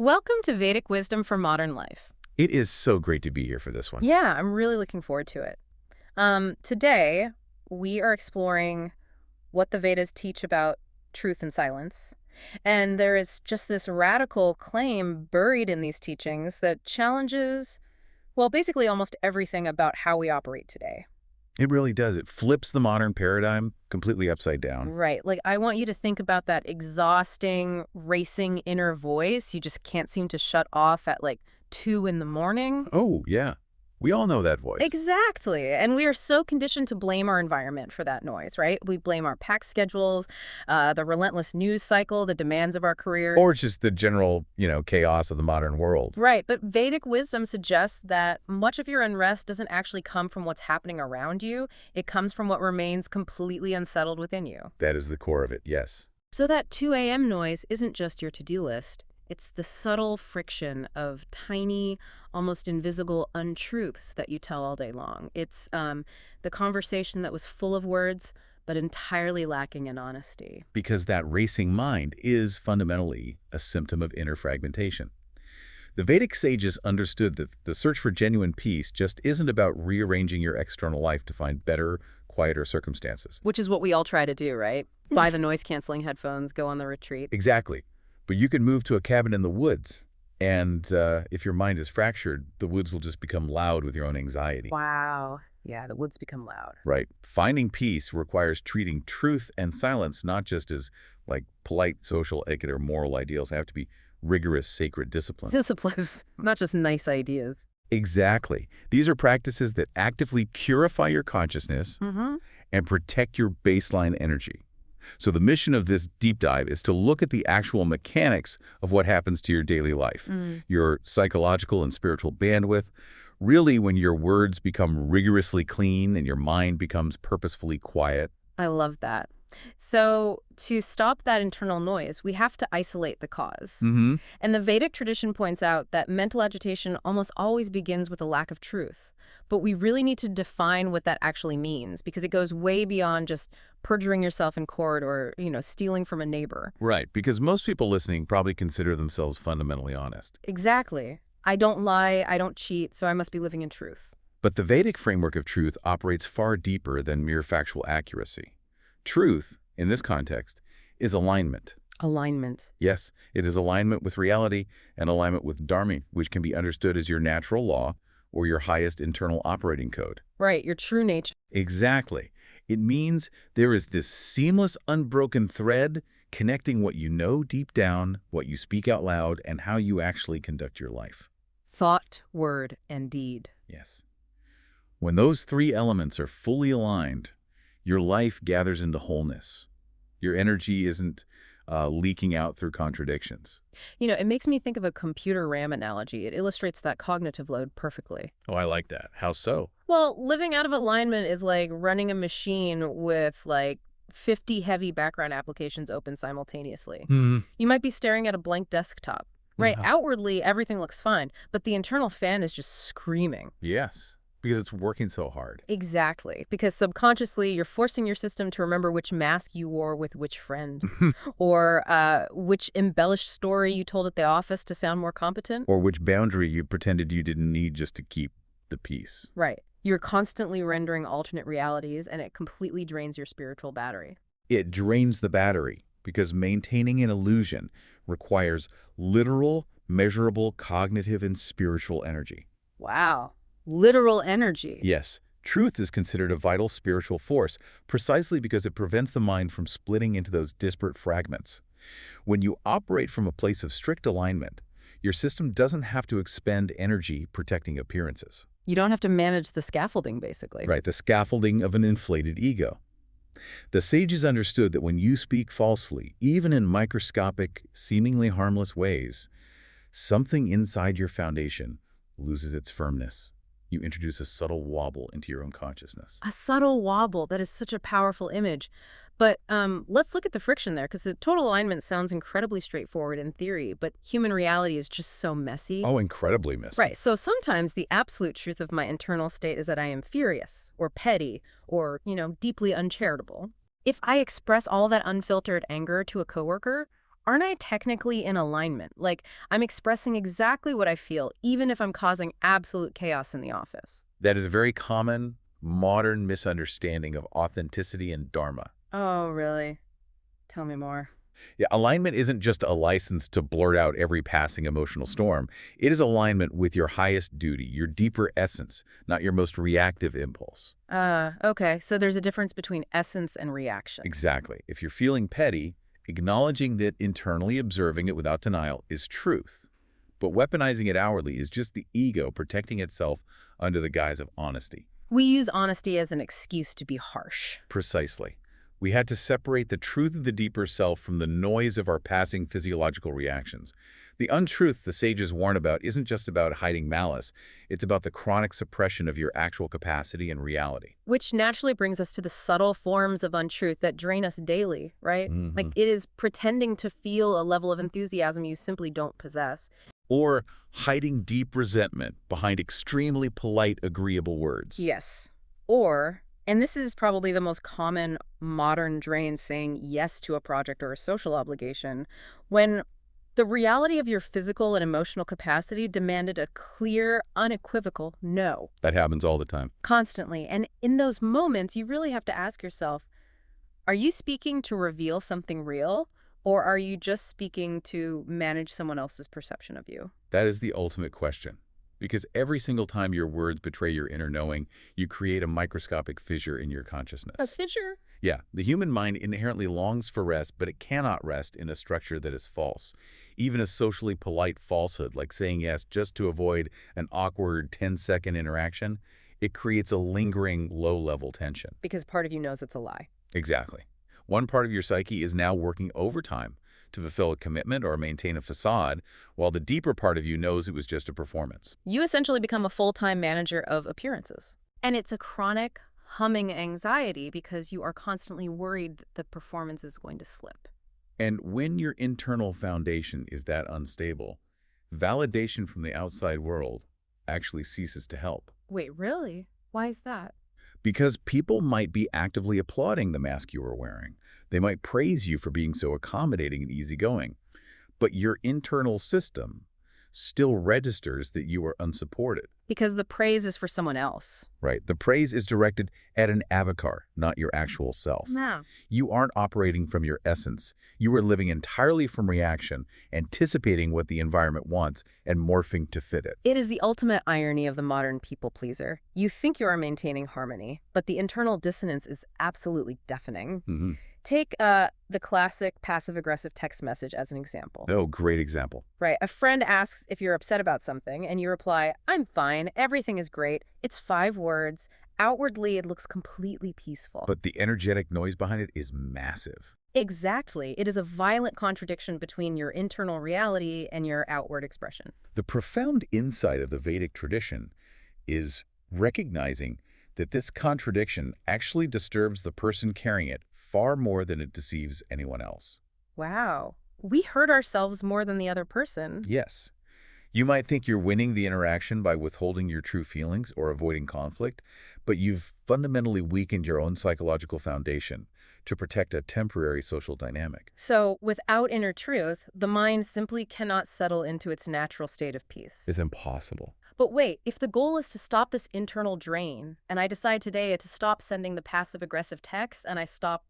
Welcome to Vedic Wisdom for Modern Life. It is so great to be here for this one. Yeah, I'm really looking forward to it. Today, we are exploring what the Vedas teach about truth and silence. And there is just this radical claim buried in these teachings that challenges, well, basically almost everything about how we operate today. It really does. It flips the modern paradigm completely upside down. Right. Like, I want you to think about that exhausting, racing inner voice you just can't seem to shut off at like 2 in the morning. Oh, yeah. We all know that voice. Exactly. And we are so conditioned to blame our environment for that noise, right? We blame our pack schedules, the relentless news cycle, the demands of our career. Or just the general, chaos of the modern world. Right. But Vedic wisdom suggests that much of your unrest doesn't actually come from what's happening around you. It comes from what remains completely unsettled within you. That is the core of it, yes. So that 2 a.m. noise isn't just your to-do list. It's the subtle friction of tiny, almost invisible untruths that you tell all day long. It's the conversation that was full of words, but entirely lacking in honesty. Because that racing mind is fundamentally a symptom of inner fragmentation. The Vedic sages understood that the search for genuine peace just isn't about rearranging your external life to find better, quieter circumstances. Which is what we all try to do, right? Buy the noise-canceling headphones, go on the retreat. Exactly. But you could move to a cabin in the woods, and if your mind is fractured, the woods will just become loud with your own anxiety. Wow. Yeah, the woods become loud. Right. Finding peace requires treating truth and silence not just as like polite social etiquette or moral ideals. They have to be rigorous, sacred disciplines. Disciplines, not just nice ideas. Exactly. These are practices that actively purify your consciousness and protect your baseline energy. So the mission of this deep dive is to look at the actual mechanics of what happens to your daily life, your psychological and spiritual bandwidth, really when your words become rigorously clean and your mind becomes purposefully quiet. I love that. So to stop that internal noise, we have to isolate the cause. And the Vedic tradition points out that mental agitation almost always begins with a lack of truth. But we really need to define what that actually means, because it goes way beyond just perjuring yourself in court or, stealing from a neighbor. Right, because most people listening probably consider themselves fundamentally honest. Exactly. I don't lie, I don't cheat, so I must be living in truth. But the Vedic framework of truth operates far deeper than mere factual accuracy. Truth, in this context, is alignment. Alignment. Yes, it is alignment with reality and alignment with Dharma, which can be understood as your natural law or your highest internal operating code. Right, your true nature. Exactly. It means there is this seamless, unbroken thread connecting what you know deep down, what you speak out loud, and how you actually conduct your life. Thought, word, and deed. Yes. When those three elements are fully aligned, your life gathers into wholeness. Your energy isn't leaking out through contradictions. It makes me think of a computer RAM analogy. It illustrates that cognitive load perfectly. Oh, I like that. How so? Well, living out of alignment is like running a machine with 50 heavy background applications open simultaneously. You might be staring at a blank desktop. Right, outwardly, everything looks fine, but the internal fan is just screaming. Yes, because it's working so hard. Exactly, because subconsciously, you're forcing your system to remember which mask you wore with which friend, or which embellished story you told at the office to sound more competent. Or which boundary you pretended you didn't need just to keep the peace. Right. You're constantly rendering alternate realities, and it completely drains your spiritual battery. It drains the battery because maintaining an illusion requires literal, measurable cognitive and spiritual energy. Wow. Literal energy. Yes, truth is considered a vital spiritual force precisely because it prevents the mind from splitting into those disparate fragments. When you operate from a place of strict alignment, your system doesn't have to expend energy protecting appearances. You don't have to manage the scaffolding, basically. Right, the scaffolding of an inflated ego. The sages understood that when you speak falsely, even in microscopic, seemingly harmless ways, something inside your foundation loses its firmness. You introduce a subtle wobble into your own consciousness. A subtle wobble. That is such a powerful image. But let's look at the friction there, because the total alignment sounds incredibly straightforward in theory, but human reality is just so messy. Oh, incredibly messy. Right. So sometimes the absolute truth of my internal state is that I am furious or petty or, deeply uncharitable. If I express all that unfiltered anger to a coworker, aren't I technically in alignment? Like, I'm expressing exactly what I feel, even if I'm causing absolute chaos in the office. That is a very common, modern misunderstanding of authenticity and Dharma. Oh, really? Tell me more. Yeah, alignment isn't just a license to blurt out every passing emotional storm. It is alignment with your highest duty, your deeper essence, not your most reactive impulse. Okay. So there's a difference between essence and reaction. Exactly. If you're feeling petty, acknowledging that internally observing it without denial is truth. But weaponizing it outwardly is just the ego protecting itself under the guise of honesty. We use honesty as an excuse to be harsh. Precisely. We had to separate the truth of the deeper self from the noise of our passing physiological reactions. The untruth the sages warn about isn't just about hiding malice. It's about the chronic suppression of your actual capacity and reality. Which naturally brings us to the subtle forms of untruth that drain us daily, right? Like it is pretending to feel a level of enthusiasm you simply don't possess. Or hiding deep resentment behind extremely polite, agreeable words. Yes. Or, and this is probably the most common modern drain, saying yes to a project or a social obligation, when the reality of your physical and emotional capacity demanded a clear, unequivocal no. That happens all the time. Constantly. And in those moments, you really have to ask yourself, are you speaking to reveal something real? Or are you just speaking to manage someone else's perception of you? That is the ultimate question. Because every single time your words betray your inner knowing, you create a microscopic fissure in your consciousness. A fissure? Yeah, the human mind inherently longs for rest, but it cannot rest in a structure that is false. Even a socially polite falsehood, like saying yes just to avoid an awkward 10-second interaction, it creates a lingering low-level tension. Because part of you knows it's a lie. Exactly. One part of your psyche is now working overtime to fulfill a commitment or maintain a facade, while the deeper part of you knows it was just a performance. You essentially become a full-time manager of appearances. And it's a chronic, humming anxiety because you are constantly worried that the performance is going to slip. And when your internal foundation is that unstable, validation from the outside world actually ceases to help. Wait, really? Why is that? Because people might be actively applauding the mask you are wearing. They might praise you for being so accommodating and easygoing. But your internal system still registers that you are unsupported. Because the praise is for someone else. Right. The praise is directed at an avatar, not your actual self. No. You aren't operating from your essence. You are living entirely from reaction, anticipating what the environment wants and morphing to fit it. It is the ultimate irony of the modern people pleaser. You think you are maintaining harmony, but the internal dissonance is absolutely deafening. Take the classic passive-aggressive text message as an example. Oh, great example. Right. A friend asks if you're upset about something, and you reply, I'm fine, everything is great. It's 5 words. Outwardly, it looks completely peaceful. But the energetic noise behind it is massive. Exactly. It is a violent contradiction between your internal reality and your outward expression. The profound insight of the Vedic tradition is recognizing that this contradiction actually disturbs the person carrying it far more than it deceives anyone else. Wow. We hurt ourselves more than the other person. Yes. You might think you're winning the interaction by withholding your true feelings or avoiding conflict, but you've fundamentally weakened your own psychological foundation to protect a temporary social dynamic. So, without inner truth, the mind simply cannot settle into its natural state of peace. It's impossible. But wait, if the goal is to stop this internal drain, and I decide today to stop sending the passive-aggressive texts, and I stop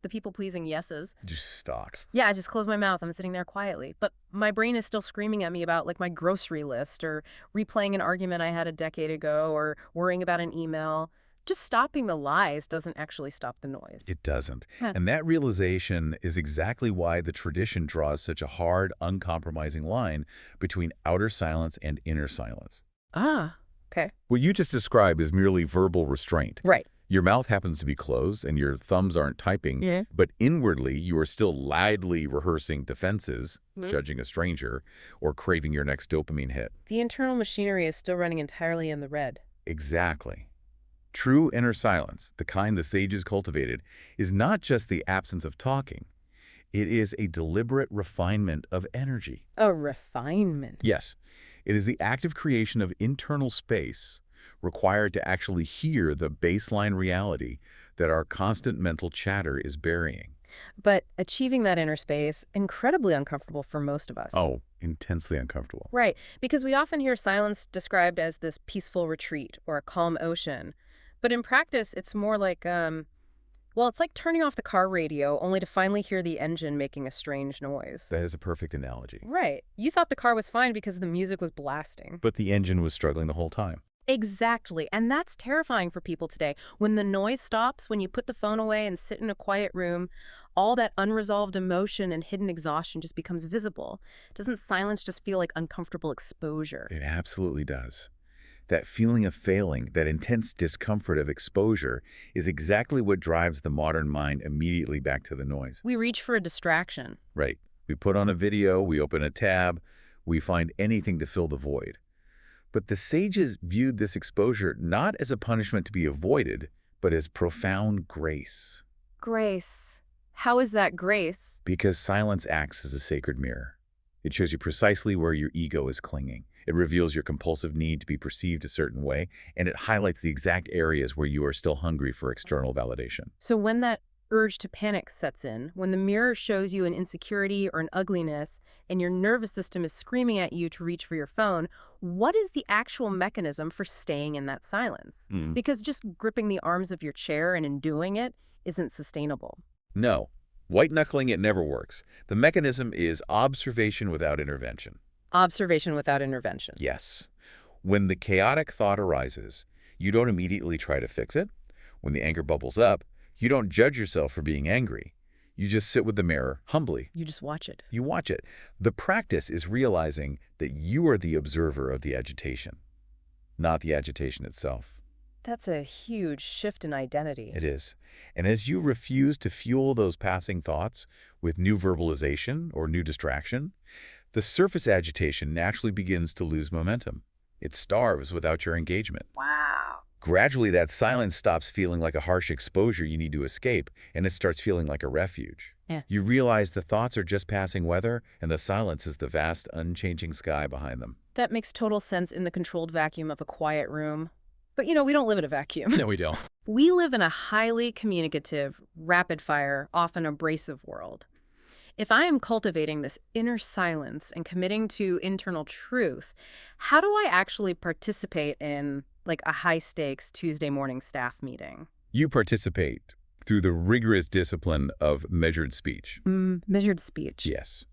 the people-pleasing yeses. Just stop. Yeah, I just close my mouth. I'm sitting there quietly. But my brain is still screaming at me about, like, my grocery list or replaying an argument I had a decade ago or worrying about an email. Just stopping the lies doesn't actually stop the noise. It doesn't. Huh. And that realization is exactly why the tradition draws such a hard, uncompromising line between outer silence and inner silence. Ah, okay. What you just described is merely verbal restraint. Right. Your mouth happens to be closed and your thumbs aren't typing, but inwardly you are still loudly rehearsing defenses, judging a stranger, or craving your next dopamine hit. The internal machinery is still running entirely in the red. Exactly. True inner silence, the kind the sages cultivated, is not just the absence of talking. It is a deliberate refinement of energy. A refinement. Yes, it is the active creation of internal space required to actually hear the baseline reality that our constant mental chatter is burying. But achieving that inner space, incredibly uncomfortable for most of us. Oh, intensely uncomfortable. Right, because we often hear silence described as this peaceful retreat or a calm ocean. But in practice, it's more like, well, it's like turning off the car radio only to finally hear the engine making a strange noise. That is a perfect analogy. Right. You thought the car was fine because the music was blasting. But the engine was struggling the whole time. Exactly. And that's terrifying for people today. When the noise stops, when you put the phone away and sit in a quiet room, all that unresolved emotion and hidden exhaustion just becomes visible. Doesn't silence just feel like uncomfortable exposure? It absolutely does. That feeling of failing, that intense discomfort of exposure, is exactly what drives the modern mind immediately back to the noise. We reach for a distraction. Right. We put on a video, we open a tab, we find anything to fill the void. But the sages viewed this exposure not as a punishment to be avoided, but as profound grace. Grace. How is that grace? Because silence acts as a sacred mirror. It shows you precisely where your ego is clinging. It reveals your compulsive need to be perceived a certain way, and it highlights the exact areas where you are still hungry for external validation. So when that urge to panic sets in, when the mirror shows you an insecurity or an ugliness, and your nervous system is screaming at you to reach for your phone, what is the actual mechanism for staying in that silence? Because just gripping the arms of your chair and enduring it isn't sustainable. No. White-knuckling it never works. The mechanism is observation without intervention. Observation without intervention. Yes. When the chaotic thought arises, you don't immediately try to fix it. When the anger bubbles up, you don't judge yourself for being angry. You just sit with the mirror humbly. You just watch it. You watch it. The practice is realizing that you are the observer of the agitation, not the agitation itself. That's a huge shift in identity. It is. And as you refuse to fuel those passing thoughts with new verbalization or new distraction, the surface agitation naturally begins to lose momentum. It starves without your engagement. Wow. Gradually, that silence stops feeling like a harsh exposure you need to escape, and it starts feeling like a refuge. Yeah. You realize the thoughts are just passing weather, and the silence is the vast, unchanging sky behind them. That makes total sense in the controlled vacuum of a quiet room. But, we don't live in a vacuum. No, we don't. We live in a highly communicative, rapid-fire, often abrasive world. If I am cultivating this inner silence and committing to internal truth, how do I actually participate in, like, a high-stakes Tuesday morning staff meeting? You participate through the rigorous discipline of measured speech. Measured speech. Yes.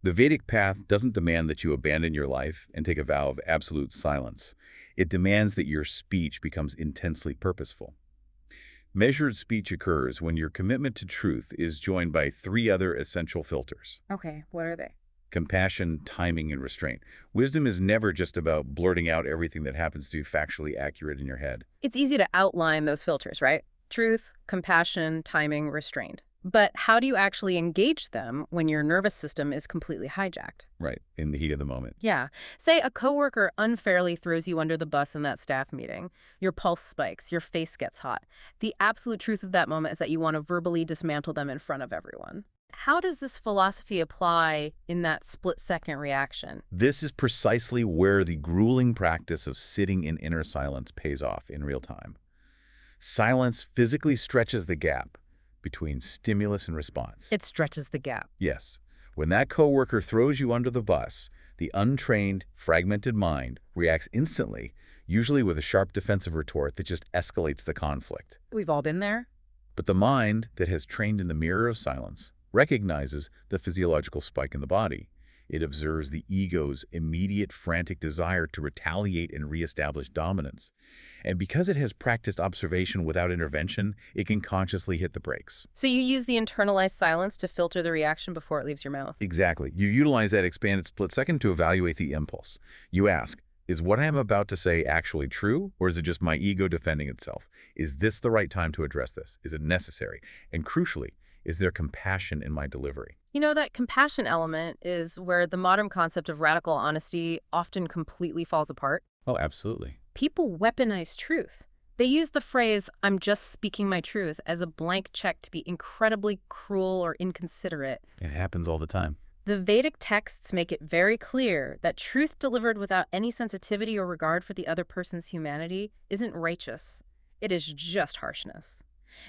The Vedic path doesn't demand that you abandon your life and take a vow of absolute silence. It demands that your speech becomes intensely purposeful. Measured speech occurs when your commitment to truth is joined by 3 other essential filters: Okay, what are they? compassion, timing, and restraint. Wisdom is never just about blurting out everything that happens to be factually accurate in your head. It's easy to outline those filters, right? Truth, compassion, timing, restraint. But how do you actually engage them when your nervous system is completely hijacked? Right, in the heat of the moment. Yeah. Say a coworker unfairly throws you under the bus in that staff meeting. Your pulse spikes, your face gets hot. The absolute truth of that moment is that you want to verbally dismantle them in front of everyone. How does this philosophy apply in that split-second reaction? This is precisely where the grueling practice of sitting in inner silence pays off in real time. Silence physically stretches the gap between stimulus and response. It stretches the gap. Yes. When that coworker throws you under the bus, the untrained, fragmented mind reacts instantly, usually with a sharp defensive retort that just escalates the conflict. We've all been there. But the mind that has trained in the mirror of silence recognizes the physiological spike in the body. It observes the ego's immediate frantic desire to retaliate and reestablish dominance. And because it has practiced observation without intervention, it can consciously hit the brakes. So you use the internalized silence to filter the reaction before it leaves your mouth. Exactly. You utilize that expanded split second to evaluate the impulse. You ask, is what I am about to say actually true, or is it just my ego defending itself? Is this the right time to address this? Is it necessary? And crucially, is there compassion in my delivery? That compassion element is where the modern concept of radical honesty often completely falls apart. Oh, absolutely. People weaponize truth. They use the phrase, "I'm just speaking my truth," as a blank check to be incredibly cruel or inconsiderate. It happens all the time. The Vedic texts make it very clear that truth delivered without any sensitivity or regard for the other person's humanity isn't righteous. It is just harshness.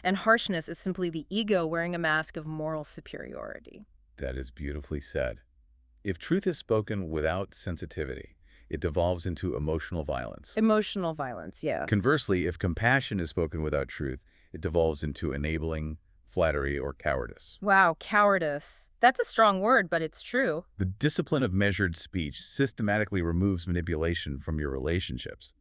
And harshness is simply the ego wearing a mask of moral superiority. That is beautifully said. If truth is spoken without sensitivity, it devolves into emotional violence. Emotional violence, yeah. Conversely, if compassion is spoken without truth, it devolves into enabling, flattery, or cowardice. Wow, cowardice. That's a strong word, but it's true. The discipline of measured speech systematically removes manipulation from your relationships.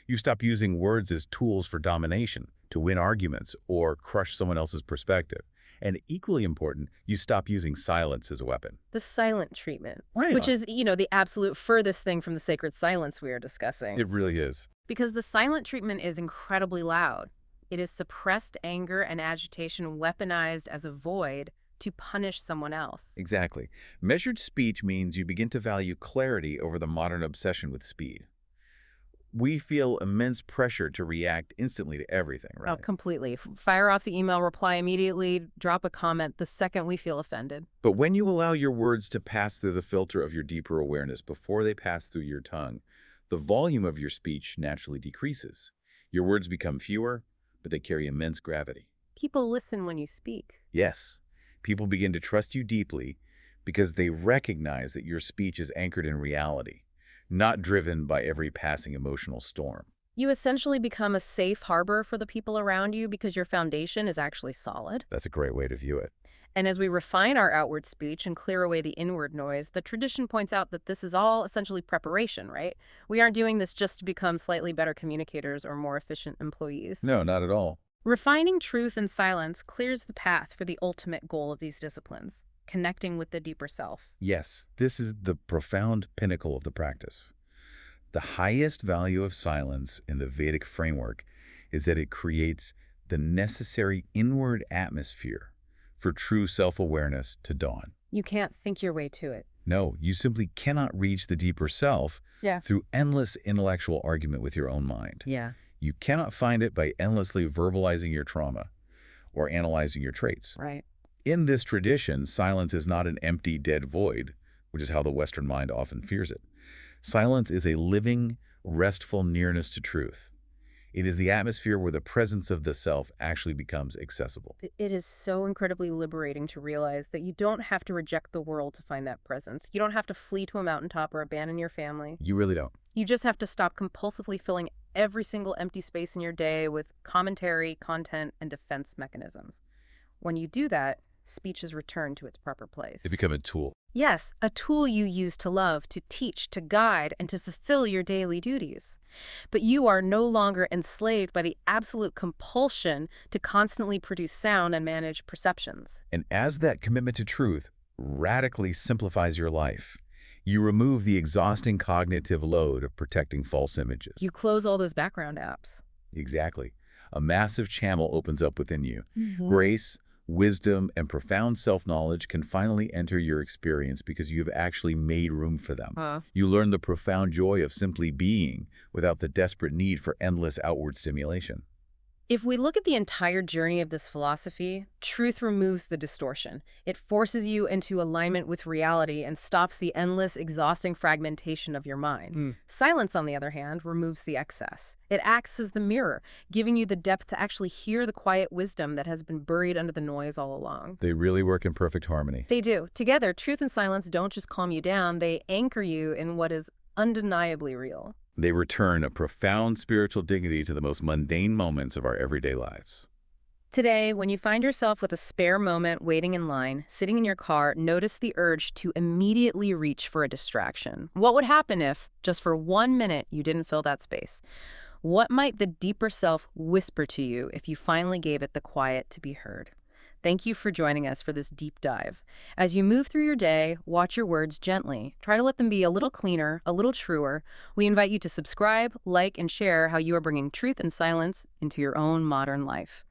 You stop using words as tools for domination, to win arguments, or crush someone else's perspective. And equally important, you stop using silence as a weapon. The silent treatment, Right. which is, the absolute furthest thing from the sacred silence we are discussing. It really is. Because the silent treatment is incredibly loud. It is suppressed anger and agitation weaponized as a void to punish someone else. Exactly. Measured speech means you begin to value clarity over the modern obsession with speed. We feel immense pressure to react instantly to everything, right? Oh, completely. Fire off the email, reply immediately, drop a comment the second we feel offended. But when you allow your words to pass through the filter of your deeper awareness before they pass through your tongue, the volume of your speech naturally decreases. Your words become fewer, but they carry immense gravity. People listen when you speak. Yes, people begin to trust you deeply because they recognize that your speech is anchored in reality, not driven by every passing emotional storm. You essentially become a safe harbor for the people around you because your foundation is actually solid. That's a great way to view it. And as we refine our outward speech and clear away the inward noise, the tradition points out that this is all essentially preparation, right? We aren't doing this just to become slightly better communicators or more efficient employees. No, not at all. Refining truth and silence clears the path for the ultimate goal of these disciplines, connecting with the deeper self. Yes, this is the profound pinnacle of the practice. The highest value of silence in the Vedic framework is that it creates the necessary inward atmosphere for true self-awareness to dawn. You can't think your way to it. No, you simply cannot reach the deeper self through endless intellectual argument with your own mind. Yeah. You cannot find it by endlessly verbalizing your trauma or analyzing your traits. Right. In this tradition, silence is not an empty, dead void, which is how the Western mind often fears it. Silence is a living, restful nearness to truth. It is the atmosphere where the presence of the self actually becomes accessible. It is so incredibly liberating to realize that you don't have to reject the world to find that presence. You don't have to flee to a mountaintop or abandon your family. You really don't. You just have to stop compulsively filling every single empty space in your day with commentary, content, and defense mechanisms. When you do that, speech is returned to its proper place. They become a tool. Yes, a tool you use to love, to teach, to guide, and to fulfill your daily duties. But you are no longer enslaved by the absolute compulsion to constantly produce sound and manage perceptions. And as that commitment to truth radically simplifies your life, you remove the exhausting cognitive load of protecting false images. You close all those background apps. Exactly. A massive channel opens up within you. Grace, wisdom, and profound self-knowledge can finally enter your experience because you have actually made room for them. You learn the profound joy of simply being without the desperate need for endless outward stimulation. If we look at the entire journey of this philosophy, truth removes the distortion. It forces you into alignment with reality and stops the endless, exhausting fragmentation of your mind. Silence, on the other hand, removes the excess. It acts as the mirror, giving you the depth to actually hear the quiet wisdom that has been buried under the noise all along. They really work in perfect harmony. They do. Together, truth and silence don't just calm you down, they anchor you in what is undeniably real. They return a profound spiritual dignity to the most mundane moments of our everyday lives. Today, when you find yourself with a spare moment waiting in line, sitting in your car, notice the urge to immediately reach for a distraction. What would happen if, just for 1 minute, you didn't fill that space? What might the deeper self whisper to you if you finally gave it the quiet to be heard? Thank you for joining us for this deep dive. As you move through your day, watch your words gently. Try to let them be a little cleaner, a little truer. We invite you to subscribe, like, and share how you are bringing truth and silence into your own modern life.